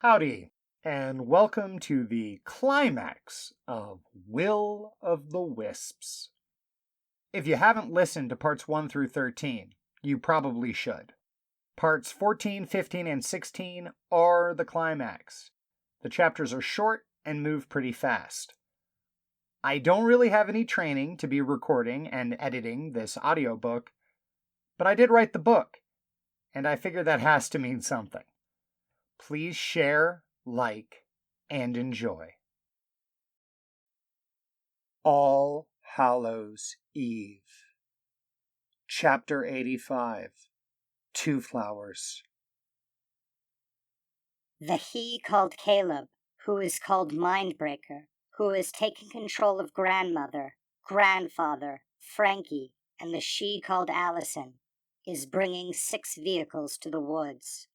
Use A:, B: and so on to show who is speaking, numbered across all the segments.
A: Howdy, and welcome to the climax of Will of the Wisps. If you haven't listened to parts 1 through 13, you probably should. Parts 14, 15, and 16 are the climax. The chapters are short and move pretty fast. I don't really have any training to be recording and editing this audiobook, but I did write the book, and I figure that has to mean something. Please share, like, and enjoy. All Hallows Eve. Chapter 85. Two Flowers.
B: The he called Caleb, who is called Mindbreaker, who has taken control of grandmother, grandfather, Franky, and the she called Allison, is bringing 6 vehicles to the woods.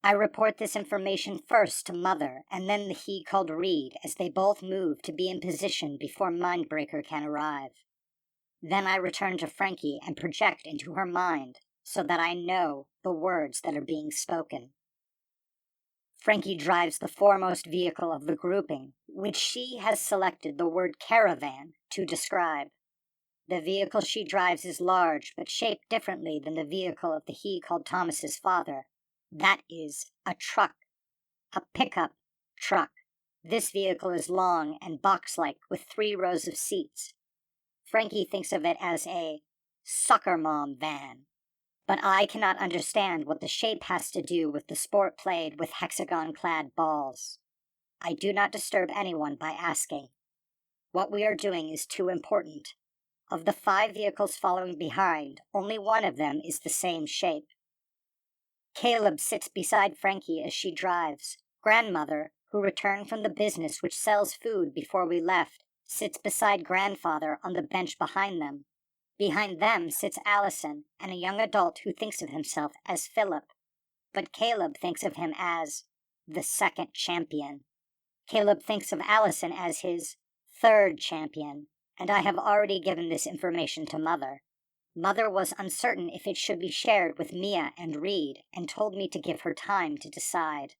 B: I report this information first to Mother, and then the he called Reid, as they both move to be in position before Mindbreaker can arrive. Then I return to Franky and project into her mind, so that I know the words that are being spoken. Franky drives the foremost vehicle of the grouping, which she has selected the word caravan to describe. The vehicle she drives is large, but shaped differently than the vehicle of the he called Thomas's father. That is a truck. A pickup truck. This vehicle is long and box-like with 3 rows of seats. Franky thinks of it as a soccer mom van. But I cannot understand what the shape has to do with the sport played with hexagon-clad balls. I do not disturb anyone by asking. What we are doing is too important. Of the 5 vehicles following behind, only one of them is the same shape. Caleb sits beside Franky as she drives. Grandmother, who returned from the business which sells food before we left, sits beside grandfather on the bench behind them. Behind them sits Allison, and a young adult who thinks of himself as Philip. But Caleb thinks of him as the 2nd champion. Caleb thinks of Allison as his 3rd champion, and I have already given this information to Mother. Mother was uncertain if it should be shared with Mia and Reid, and told me to give her time to decide.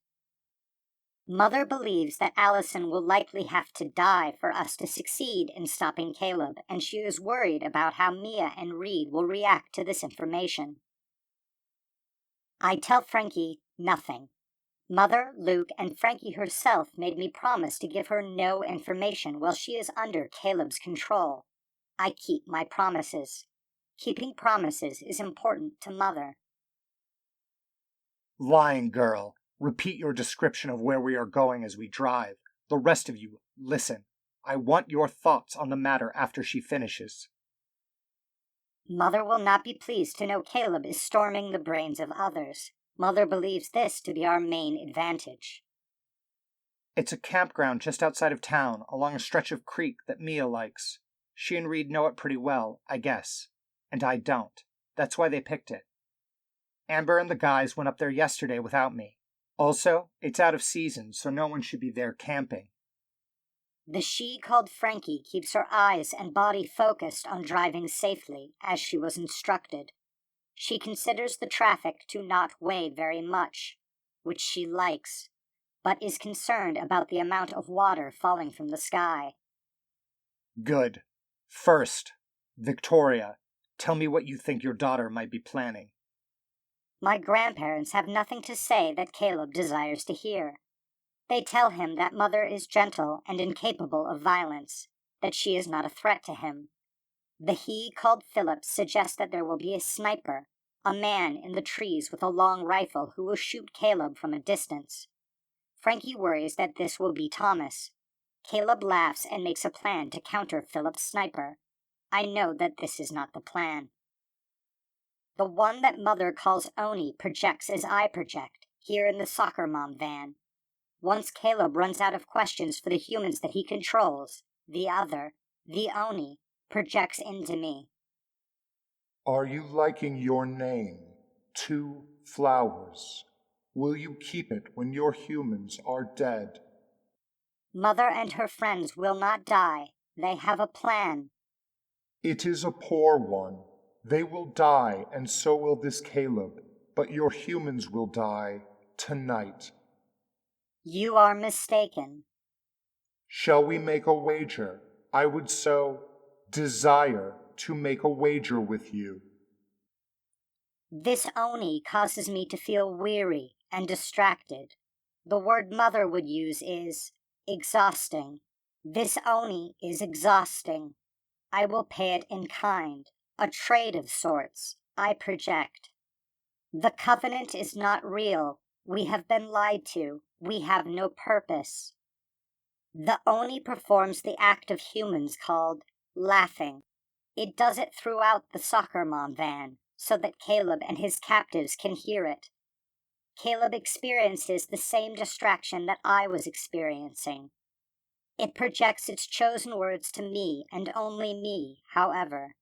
B: Mother believes that Allison will likely have to die for us to succeed in stopping Caleb, and she is worried about how Mia and Reid will react to this information. I tell Franky nothing. Mother, Luke, and Franky herself made me promise to give her no information while she is under Caleb's control. I keep my promises. Keeping promises is important to Mother.
A: Lying girl. Repeat your description of where we are going as we drive. The rest of you, listen. I want your thoughts on the matter after she finishes.
B: Mother will not be pleased to know Caleb is storming the brains of others. Mother believes this to be our main advantage.
A: It's a campground just outside of town, along a stretch of creek that Mia likes. She and Reid know it pretty well, I guess. And I don't. That's why they picked it. Amber and the guys went up there yesterday without me. Also, it's out of season, so no one should be there camping.
B: The she called Franky keeps her eyes and body focused on driving safely, as she was instructed. She considers the traffic to not weigh very much, which she likes, but is concerned about the amount of water falling from the sky.
A: Good. First, Victoria, tell me what you think your daughter might be planning.
B: My grandparents have nothing to say that Caleb desires to hear. They tell him that Mother is gentle and incapable of violence, that she is not a threat to him. The he called Philip suggests that there will be a sniper, a man in the trees with a long rifle who will shoot Caleb from a distance. Franky worries that this will be Thomas. Caleb laughs and makes a plan to counter Philip's sniper. I know that this is not the plan. The one that Mother calls Oni projects as I project, here in the soccer mom van. Once Caleb runs out of questions for the humans that he controls, the other, the Oni, projects into me.
C: Are you liking your name, Two Flowers? Will you keep it when your humans are dead?
B: Mother and her friends will not die. They have a plan.
C: It is a poor one. They will die, and so will this Caleb. But your humans will die tonight.
B: You are mistaken.
C: Shall we make a wager? I would so desire to make a wager with you.
B: This Oni causes me to feel weary and distracted. The word Mother would use is exhausting. This Oni is exhausting. I will pay it in kind, a trade of sorts, I project. The covenant is not real. We have been lied to. We have no purpose. The Oni performs the act of humans called laughing. It does it throughout the soccer mom van, so that Caleb and his captives can hear it. Caleb experiences the same distraction that I was experiencing. It projects its chosen words to me and only me, however.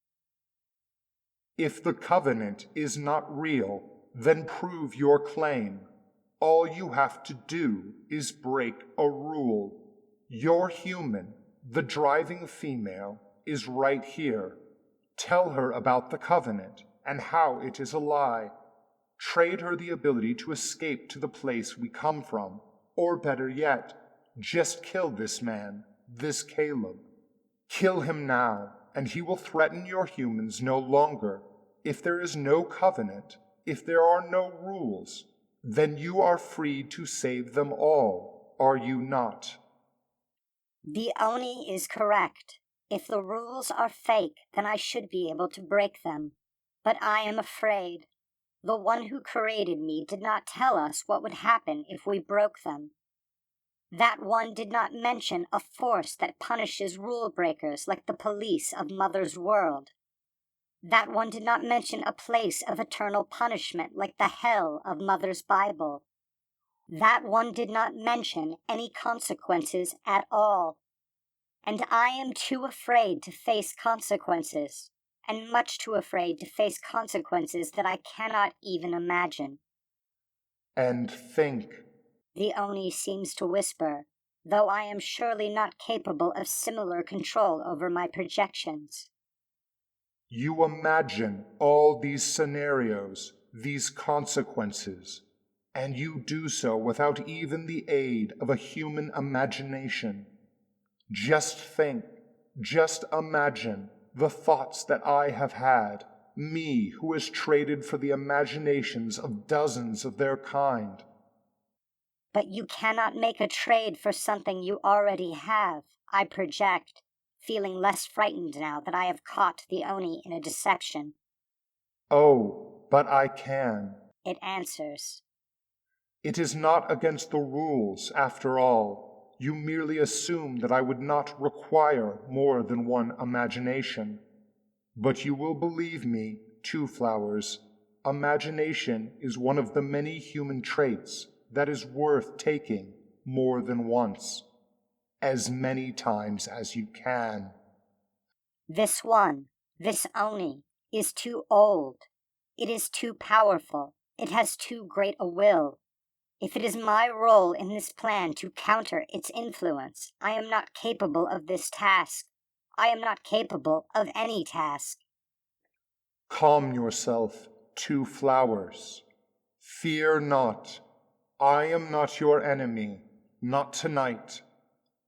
C: If the covenant is not real, then prove your claim. All you have to do is break a rule. Your human, the driving female, is right here. Tell her about the covenant and how it is a lie. Trade her the ability to escape to the place we come from. Or better yet, just kill this man, this Caleb. Kill him now, and he will threaten your humans no longer. If there is no covenant, if there are no rules, then you are free to save them all, are you not?
B: The Oni is correct. If the rules are fake, then I should be able to break them. But I am afraid. The one who created me did not tell us what would happen if we broke them. That one did not mention a force that punishes rule breakers like the police of Mother's world. That one did not mention a place of eternal punishment like the hell of Mother's Bible. That one did not mention any consequences at all. And I am too afraid to face consequences, and much too afraid to face consequences that I cannot even imagine.
C: And think.
B: The Oni seems to whisper, though I am surely not capable of similar control over my projections.
C: You imagine all these scenarios, these consequences, and you do so without even the aid of a human imagination. Just think, just imagine the thoughts that I have had, me who has traded for the imaginations of dozens of their kind.
B: But you cannot make a trade for something you already have, I project, feeling less frightened now that I have caught the Oni in a deception.
C: Oh, but I can.
B: It answers.
C: It is not against the rules, after all. You merely assume that I would not require more than one imagination. But you will believe me, Two Flowers. Imagination is one of the many human traits that is worth taking more than once. As many times as you can.
B: This one, this Oni, is too old. It is too powerful. It has too great a will. If it is my role in this plan to counter its influence, I am not capable of this task. I am not capable of any task.
C: Calm yourself, Two Flowers. Fear not. I am not your enemy, not tonight.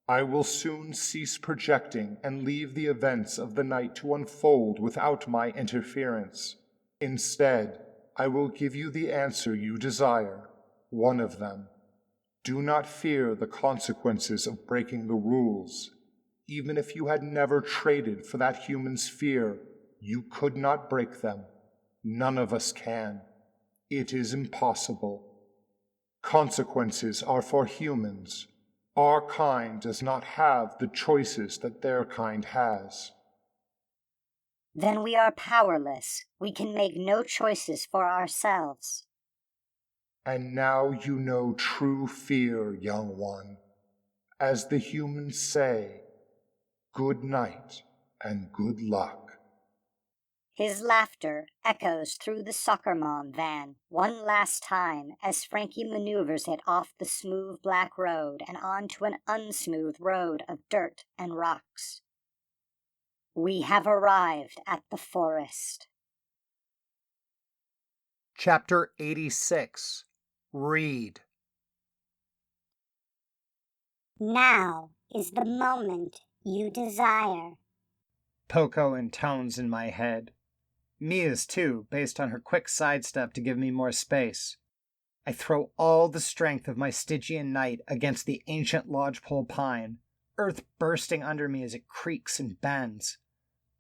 C: I will soon cease projecting and leave the events of the night to unfold without my interference. Instead, I will give you the answer you desire, one of them. Do not fear the consequences of breaking the rules. Even if you had never traded for that human's fear, you could not break them. None of us can. It is impossible. Consequences are for humans. Our kind does not have the choices that their kind has.
B: Then we are powerless. We can make no choices for ourselves.
C: And now you know true fear, young one. As the humans say, good night and good luck.
B: His laughter echoes through the soccer mom van one last time as Franky maneuvers it off the smooth black road and onto an unsmooth road of dirt and rocks. We have arrived at the forest.
A: Chapter 86. Reid.
B: Now is the moment you desire.
A: Poco intones in my head. Mia's too, based on her quick sidestep to give me more space. I throw all the strength of my Stygian knight against the ancient lodgepole pine, earth bursting under me as it creaks and bends.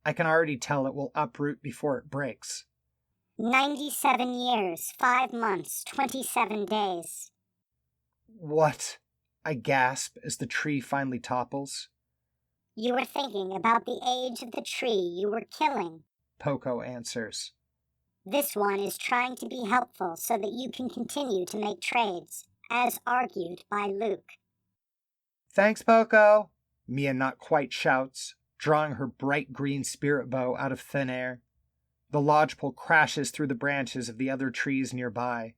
A: I can already tell it will uproot before it breaks.
B: 97 years, 5 months, 27 days.
A: What? I gasp as the tree finally topples.
B: You were thinking about the age of the tree you were killing.
A: Poco answers.
B: This one is trying to be helpful so that you can continue to make trades, as argued by Luke.
A: Thanks, Poco, Mia not quite shouts, drawing her bright green spirit bow out of thin air. The lodgepole crashes through the branches of the other trees nearby,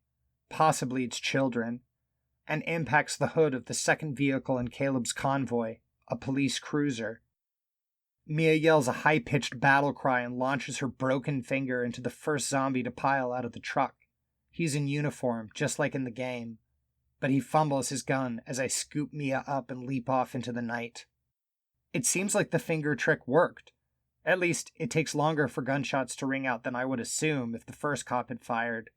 A: possibly its children, and impacts the hood of the second vehicle in Caleb's convoy, a police cruiser. Mia yells a high-pitched battle cry and launches her broken finger into the first zombie to pile out of the truck. He's in uniform, just like in the game, but he fumbles his gun as I scoop Mia up and leap off into the night. It seems like the finger trick worked. At least, it takes longer for gunshots to ring out than I would assume if the first cop had fired.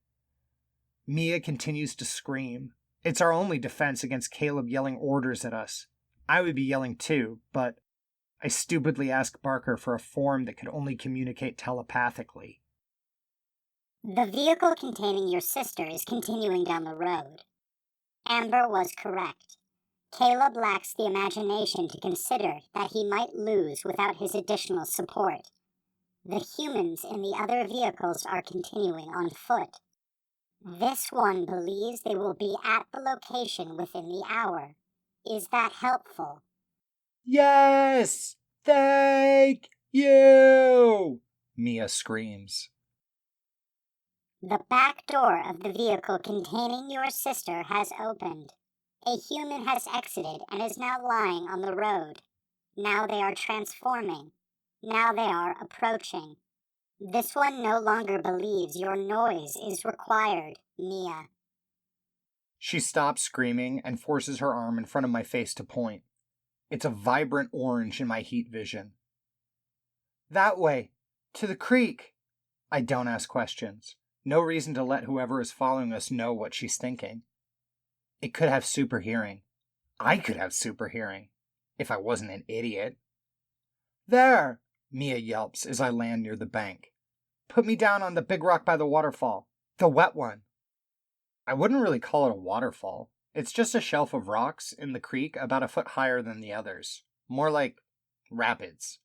A: Mia continues to scream. It's our only defense against Caleb yelling orders at us. I would be yelling too, but I stupidly ask Barker for a form that could only communicate telepathically.
B: The vehicle containing your sister is continuing down the road. Amber was correct. Caleb lacks the imagination to consider that he might lose without his additional support. The humans in the other vehicles are continuing on foot. This one believes they will be at the location within the hour. Is that helpful?
A: Yes! Thank you! Mia screams.
B: The back door of the vehicle containing your sister has opened. A human has exited and is now lying on the road. Now they are transforming. Now they are approaching. This one no longer believes your noise is required, Mia.
A: She stops screaming and forces her arm in front of my face to point. It's a vibrant orange in my heat vision. That way, to the creek. I don't ask questions. No reason to let whoever is following us know what she's thinking. It could have super hearing. I could have super hearing, if I wasn't an idiot. There, Mia yelps as I land near the bank. Put me down on the big rock by the waterfall. The wet one. I wouldn't really call it a waterfall. It's just a shelf of rocks in the creek about a foot higher than the others. More like rapids.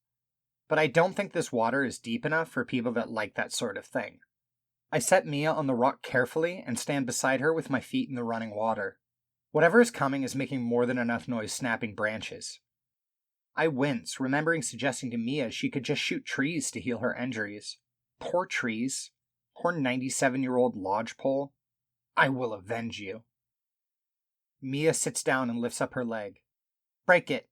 A: But I don't think this water is deep enough for people that like that sort of thing. I set Mia on the rock carefully and stand beside her with my feet in the running water. Whatever is coming is making more than enough noise snapping branches. I wince, remembering suggesting to Mia she could just shoot trees to heal her injuries. Poor trees. Poor 97-year-old lodgepole. I will avenge you. Mia sits down and lifts up her leg. Break it.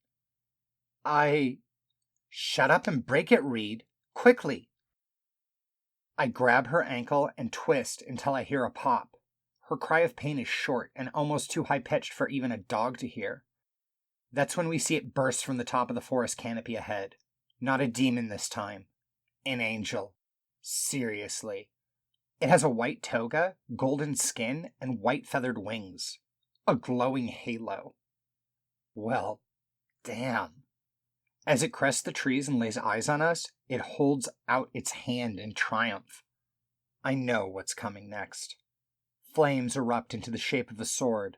A: Shut up and break it, Reid. Quickly. I grab her ankle and twist until I hear a pop. Her cry of pain is short and almost too high-pitched for even a dog to hear. That's when we see it burst from the top of the forest canopy ahead. Not a demon this time. An angel. Seriously. It has a white toga, golden skin, and white feathered wings. A glowing halo. Well, damn. As it crests the trees and lays eyes on us, it holds out its hand in triumph. I know what's coming next. Flames erupt into the shape of a sword.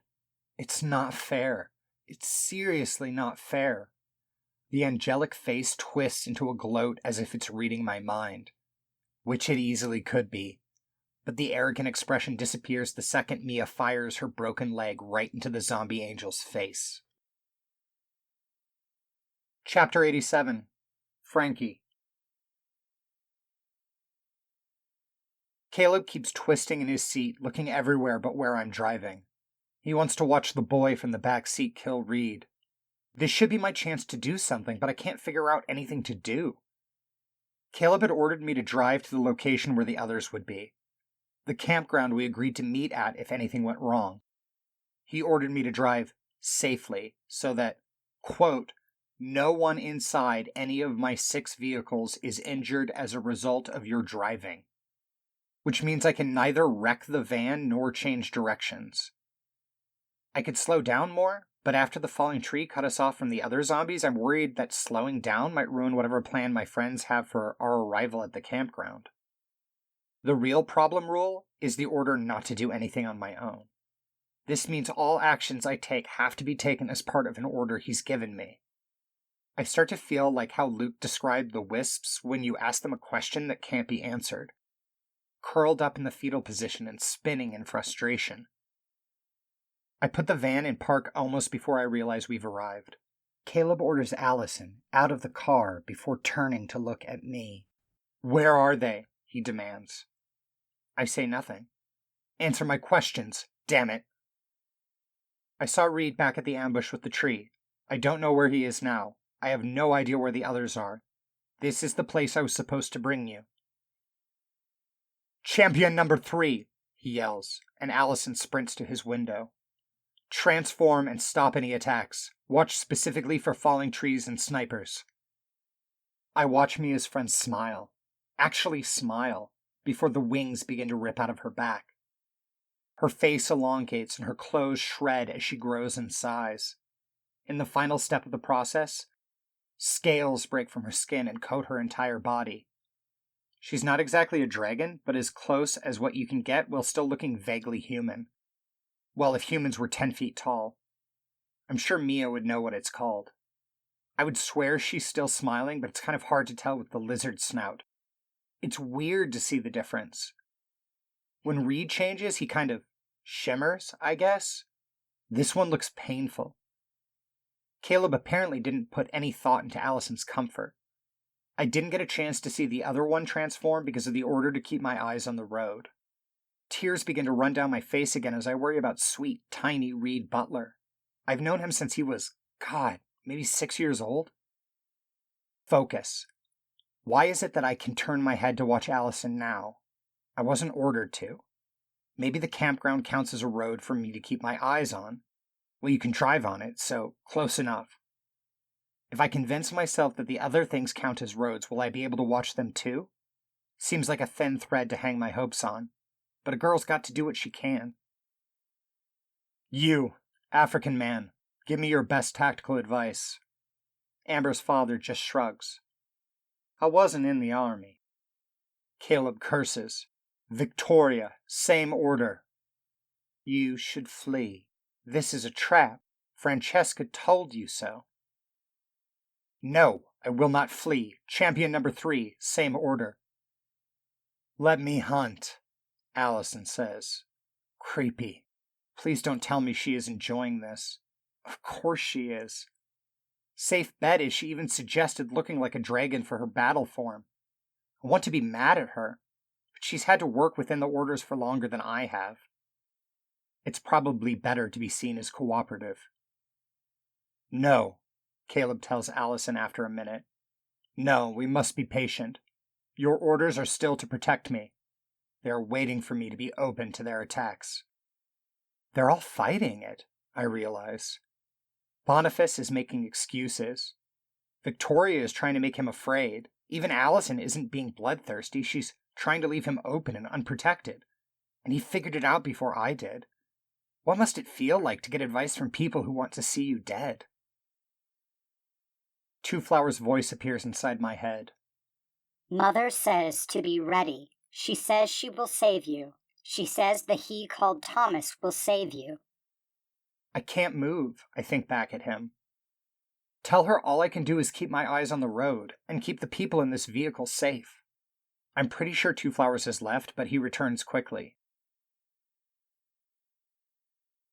A: It's not fair. It's seriously not fair. The angelic face twists into a gloat as if it's reading my mind. Which it easily could be. But the arrogant expression disappears the second Mia fires her broken leg right into the zombie angel's face. Chapter 87. Franky. Caleb keeps twisting in his seat, looking everywhere but where I'm driving. He wants to watch the boy from the back seat kill Reid. This should be my chance to do something, but I can't figure out anything to do. Caleb had ordered me to drive to the location where the others would be. The campground we agreed to meet at if anything went wrong. He ordered me to drive safely, so that Quote, "No one inside any of my 6 vehicles is injured as a result of your driving." Which means I can neither wreck the van nor change directions. I could slow down more, but after the falling tree cut us off from the other zombies, I'm worried that slowing down might ruin whatever plan my friends have for our arrival at the campground. The real problem rule is the order not to do anything on my own. This means all actions I take have to be taken as part of an order he's given me. I start to feel like how Luke described the Wisps when you ask them a question that can't be answered. Curled up in the fetal position and spinning in frustration. I put the van in park almost before I realize we've arrived. Caleb orders Allison out of the car before turning to look at me. "Where are they?" he demands. I say nothing. "Answer my questions, damn it." I saw Reid back at the ambush with the tree. I don't know where he is now. I have no idea where the others are. This is the place I was supposed to bring you. "Champion number 3, he yells, and Allison sprints to his window. "Transform and stop any attacks. Watch specifically for falling trees and snipers." I watch Mia's friend smile. Actually smile, before the wings begin to rip out of her back. Her face elongates and her clothes shred as she grows in size. In the final step of the process, scales break from her skin and coat her entire body. She's not exactly a dragon, but as close as what you can get while still looking vaguely human. Well, if humans were 10 feet tall. I'm sure Mia would know what it's called. I would swear she's still smiling, but it's kind of hard to tell with the lizard snout. It's weird to see the difference. When Reid changes, he kind of shimmers, I guess. This one looks painful. Caleb apparently didn't put any thought into Allison's comfort. I didn't get a chance to see the other one transform because of the order to keep my eyes on the road. Tears begin to run down my face again as I worry about sweet, tiny Reid Butler. I've known him since he was, God, maybe 6 years old? Focus. Why is it that I can turn my head to watch Allison now? I wasn't ordered to. Maybe the campground counts as a road for me to keep my eyes on. Well, you can drive on it, so close enough. If I convince myself that the other things count as roads, will I be able to watch them too? Seems like a thin thread to hang my hopes on, but a girl's got to do what she can. "You, African man, give me your best tactical advice." Amber's father just shrugs. "I wasn't in the army." Caleb curses. "Victoria, same order." "You should flee. This is a trap. Francesca told you so." "No, I will not flee. Champion number 3, same order." "Let me hunt," Allison says. Creepy. Please don't tell me she is enjoying this. Of course she is. Safe bet is she even suggested looking like a dragon for her battle form. I want to be mad at her, but she's had to work within the orders for longer than I have. It's probably better to be seen as cooperative. "No," Caleb tells Allison after a minute. "No, we must be patient. Your orders are still to protect me. They are waiting for me to be open to their attacks." They're all fighting it, I realize. Boniface is making excuses. Victoria is trying to make him afraid. Even Allison isn't being bloodthirsty. She's trying to leave him open and unprotected. And he figured it out before I did. What must it feel like to get advice from people who want to see you dead? Two Flower's voice appears inside my head.
B: "Mother says to be ready. She says she will save you. She says the he called Thomas will save you."
A: I can't move, I think back at him. Tell her all I can do is keep my eyes on the road and keep the people in this vehicle safe. I'm pretty sure Two Flowers has left, but he returns quickly.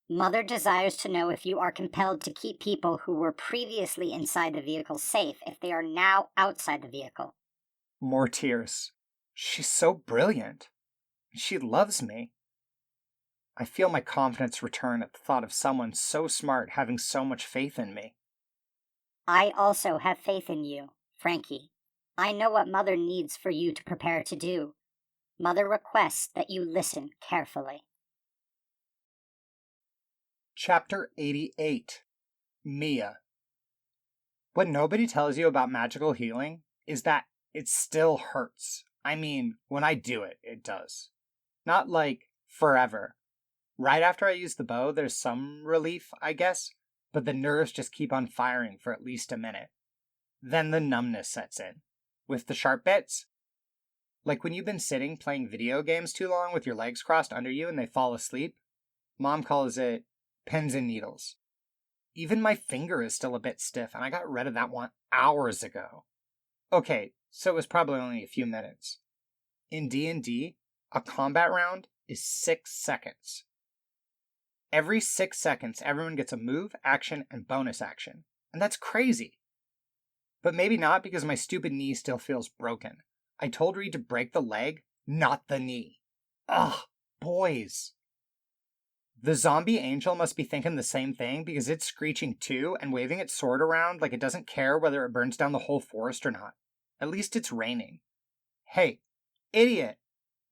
B: "Mother desires to know if you are compelled to keep people who were previously inside the vehicle safe if they are now outside the vehicle."
A: More tears. She's so brilliant. She loves me. I feel my confidence return at the thought of someone so smart having so much faith in me.
B: "I also have faith in you, Franky. I know what Mother needs for you to prepare to do. Mother requests that you listen carefully."
A: Chapter 88. Mia. What nobody tells you about magical healing is that it still hurts. I mean, when I do it, it does. Not like forever. Right after I use the bow, there's some relief, I guess, but the nerves just keep on firing for at least a minute. Then the numbness sets in. With the sharp bits, like when you've been sitting playing video games too long with your legs crossed under you and they fall asleep, Mom calls it pins and needles. Even my finger is still a bit stiff, and I got rid of that one hours ago. Okay, so it was probably only a few minutes. In D&D, a combat round is 6 seconds. Every 6 seconds, everyone gets a move, action, and bonus action. And that's crazy. But maybe not, because my stupid knee still feels broken. I told Reid to break the leg, not the knee. Ugh, boys. The zombie angel must be thinking the same thing, because it's screeching too and waving its sword around like it doesn't care whether it burns down the whole forest or not. At least it's raining. Hey, idiot,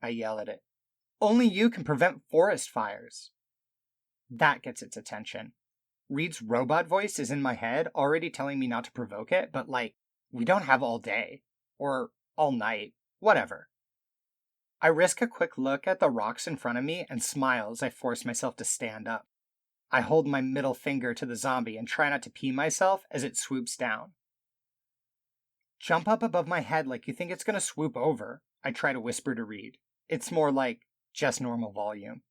A: I yell at it. Only you can prevent forest fires. That gets its attention. Reid's robot voice is in my head, already telling me not to provoke it, but we don't have all day. Or all night. Whatever. I risk a quick look at the rocks in front of me and smile as I force myself to stand up. I hold my middle finger to the zombie and try not to pee myself as it swoops down. Jump up above my head like you think it's going to swoop over, I try to whisper to Reid. It's more like just normal volume.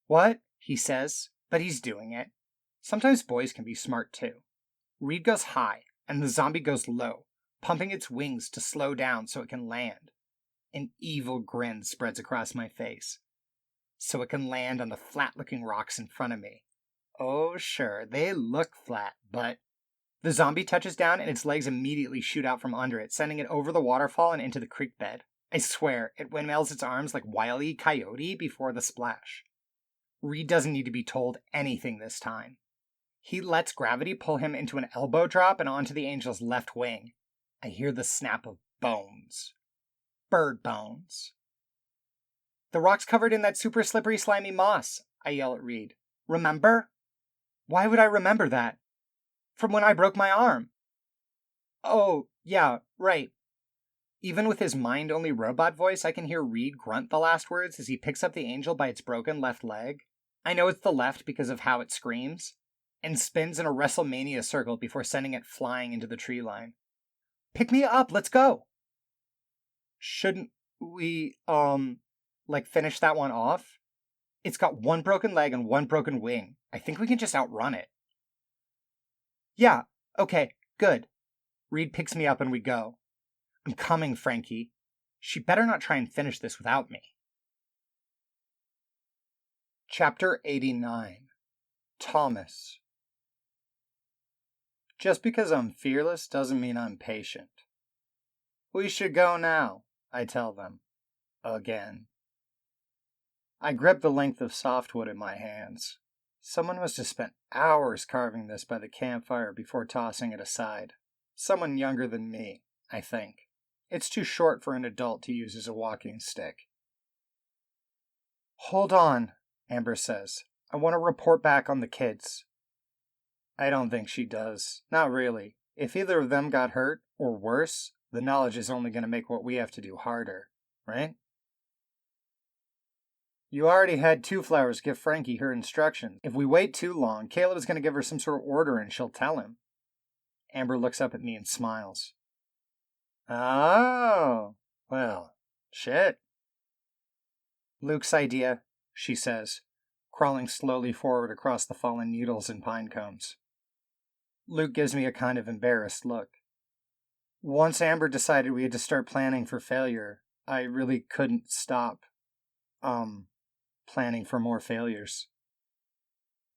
A: What? He says, but he's doing it. Sometimes boys can be smart too. Reid goes high, and the zombie goes low, pumping its wings to slow down so it can land. An evil grin spreads across my face. So it can land on the flat-looking rocks in front of me. Oh, sure, they look flat, but... The zombie touches down and its legs immediately shoot out from under it, sending it over the waterfall and into the creek bed. I swear, it windmills its arms like Wile E. Coyote before the splash. Reid doesn't need to be told anything this time. He lets gravity pull him into an elbow drop and onto the angel's left wing. I hear the snap of bones. Bird bones. The rock's covered in that super slippery, slimy moss, I yell at Reid. Remember? Why would I remember that? From when I broke my arm. Oh, yeah, right. Even with his mind-only robot voice, I can hear Reid grunt the last words as he picks up the angel by its broken left leg. I know it's the left because of how it screams, and spins in a WrestleMania circle before sending it flying into the tree line. Pick me up, let's go! Shouldn't we, finish that one off? It's got one broken leg and one broken wing. I think we can just outrun it. Yeah, okay, good. Reid picks me up and we go. I'm coming, Franky. She better not try and finish this without me. Chapter 89. Thomas. Just because I'm fearless doesn't mean I'm patient. We should go now, I tell them. Again. I grip the length of softwood in my hands. Someone must have spent hours carving this by the campfire before tossing it aside. Someone younger than me, I think. It's too short for an adult to use as a walking stick. Hold on, Amber says. I want to report back on the kids. I don't think she does. Not really. If either of them got hurt, or worse, the knowledge is only going to make what we have to do harder, right? You already had Two Flowers give Franky her instructions. If we wait too long, Caleb is going to give her some sort of order and she'll tell him. Amber looks up at me and smiles. Oh, well, shit. Luke's idea, she says, crawling slowly forward across the fallen needles and pine cones. Luke gives me a kind of embarrassed look. Once Amber decided we had to start planning for failure, I really couldn't stop, planning for more failures.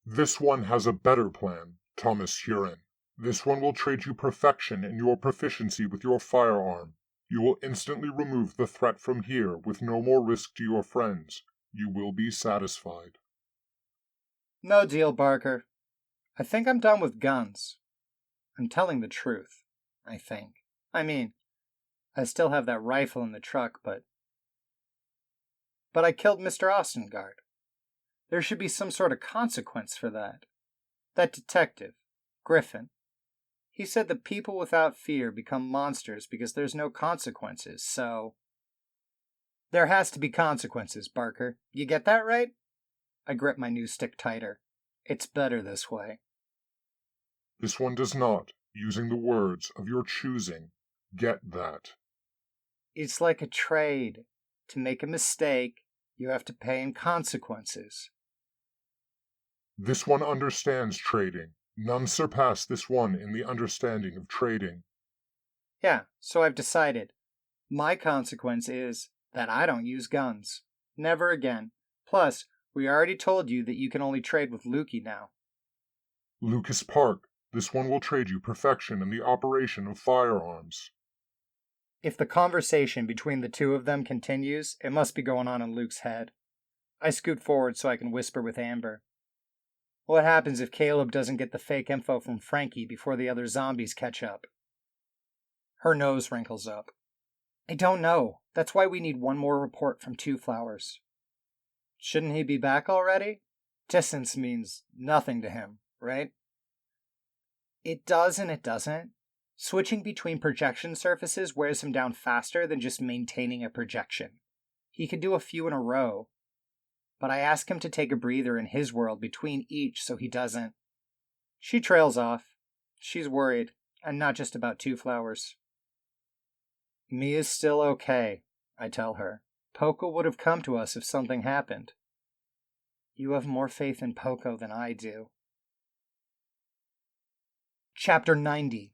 C: This one has a better plan, Thomas Hurin. This one will trade you perfection in your proficiency with your firearm. You will instantly remove the threat from here with no more risk to your friends. You will be satisfied.
A: No deal, Barker. I think I'm done with guns. I'm telling the truth, I think. I mean, I still have that rifle in the truck, but I killed Mr. Austengard. There should be some sort of consequence for that. That detective, Griffin, He said that people without fear become monsters because there's no consequences, so... There has to be consequences, Barker. You get that right? I grip my new stick tighter. It's better this way.
C: This one does not, using the words of your choosing, get that.
A: It's like a trade. To make a mistake, you have to pay in consequences.
C: This one understands trading. None surpass this one in the understanding of trading.
A: Yeah, so I've decided. My consequence is that I don't use guns. Never again. Plus, we already told you that you can only trade with Lukey now.
C: Lucas Park, this one will trade you perfection in the operation of firearms.
A: If the conversation between the two of them continues, it must be going on in Luke's head. I scoot forward so I can whisper with Amber. What happens if Caleb doesn't get the fake info from Franky before the other zombies catch up? Her nose wrinkles up. I don't know. That's why we need one more report from Two Flowers. Shouldn't he be back already? Distance means nothing to him, right? It does and it doesn't. Switching between projection surfaces wears him down faster than just maintaining a projection. He could do a few in a row, but I ask him to take a breather in his world between each so he doesn't. She trails off. She's worried, and not just about Two Flowers. Mia's still okay, I tell her. Poco would have come to us if something happened. You have more faith in Poco than I do. Chapter 90.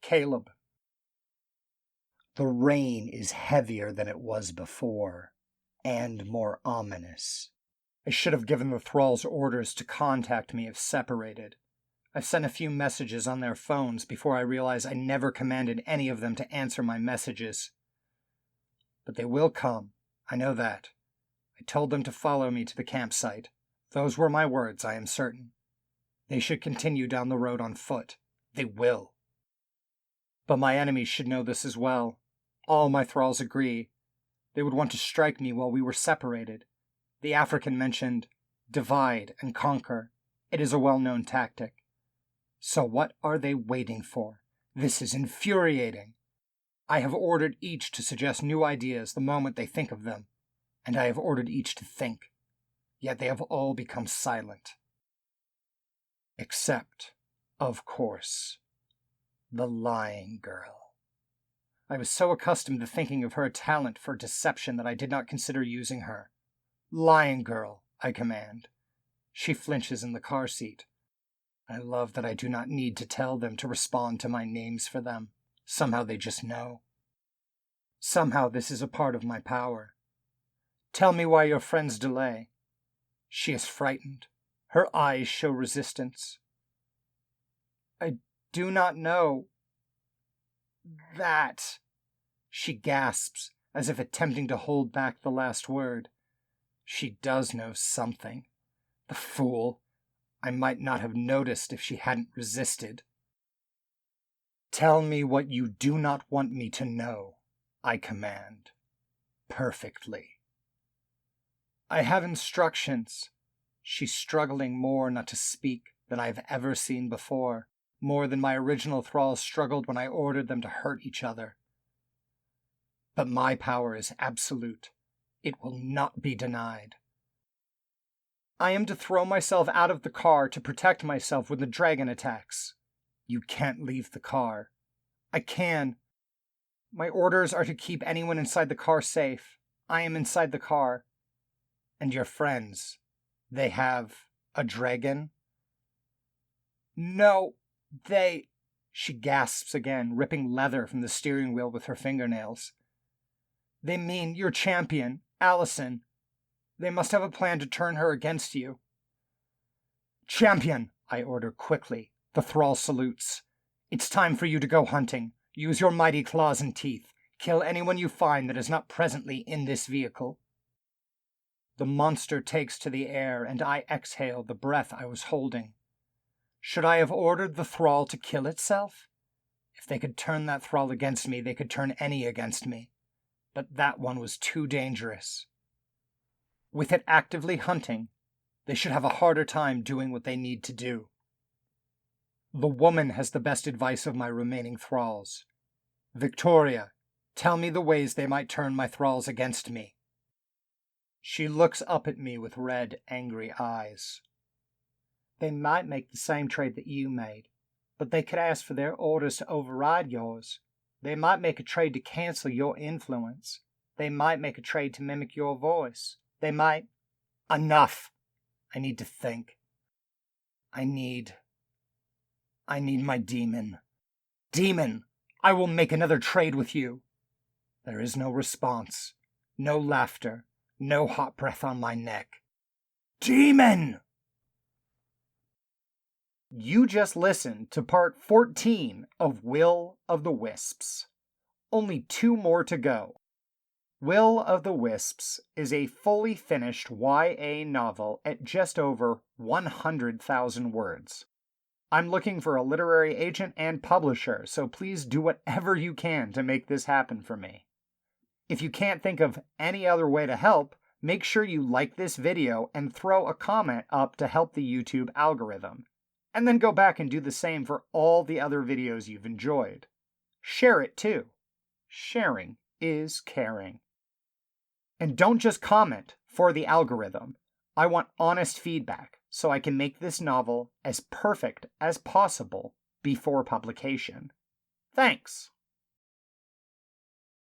A: Caleb. The rain is heavier than it was before, and more ominous. I should have given the thralls orders to contact me if separated. I've sent a few messages on their phones before I realize I never commanded any of them to answer my messages. But they will come, I know that. I told them to follow me to the campsite. Those were my words, I am certain. They should continue down the road on foot. They will. But my enemies should know this as well. All my thralls agree. They would want to strike me while we were separated. The African mentioned divide and conquer. It is a well-known tactic. So what are they waiting for? This is infuriating. I have ordered each to suggest new ideas the moment they think of them, and I have ordered each to think. Yet they have all become silent. Except, of course, the lying girl. I was so accustomed to thinking of her a talent for deception that I did not consider using her. Lying girl, I command. She flinches in the car seat. I love that I do not need to tell them to respond to my names for them. Somehow they just know. Somehow this is a part of my power. Tell me why your friends delay. She is frightened. Her eyes show resistance. I do not know. That. She gasps, as if attempting to hold back the last word. She does know something. The fool. I might not have noticed if she hadn't resisted. Tell me what you do not want me to know, I command. Perfectly. I have instructions. She's struggling more not to speak than I have ever seen before, more than my original thralls struggled when I ordered them to hurt each other. But my power is absolute. It will not be denied. I am to throw myself out of the car to protect myself when the dragon attacks. You can't leave the car. I can. My orders are to keep anyone inside the car safe. I am inside the car. And your friends, they have a dragon? No, they... She gasps again, ripping leather from the steering wheel with her fingernails. They mean your champion, Allison. They must have a plan to turn her against you. Champion, I order quickly. The thrall salutes. It's time for you to go hunting. Use your mighty claws and teeth. Kill anyone you find that is not presently in this vehicle. The monster takes to the air, and I exhale the breath I was holding. Should I have ordered the thrall to kill itself? If they could turn that thrall against me, they could turn any against me. But that one was too dangerous. With it actively hunting, they should have a harder time doing what they need to do. The woman has the best advice of my remaining thralls. Victoria, tell me the ways they might turn my thralls against me. She looks up at me with red, angry eyes. They might make the same trade that you made, but they could ask for their orders to override yours. They might make a trade to cancel your influence. They might make a trade to mimic your voice. They might... Enough! I need to think. I need my demon. Demon! I will make another trade with you. There is no response, no laughter, no hot breath on my neck. Demon! You just listened to part 14 of Will of the Wisps. Only 2 more to go. Will of the Wisps is a fully finished YA novel at just over 100,000 words. I'm looking for a literary agent and publisher, so please do whatever you can to make this happen for me. If you can't think of any other way to help, make sure you like this video and throw a comment up to help the YouTube algorithm. And then go back and do the same for all the other videos you've enjoyed. Share it too. Sharing is caring. And don't just comment for the algorithm. I want honest feedback so I can make this novel as perfect as possible before publication. Thanks.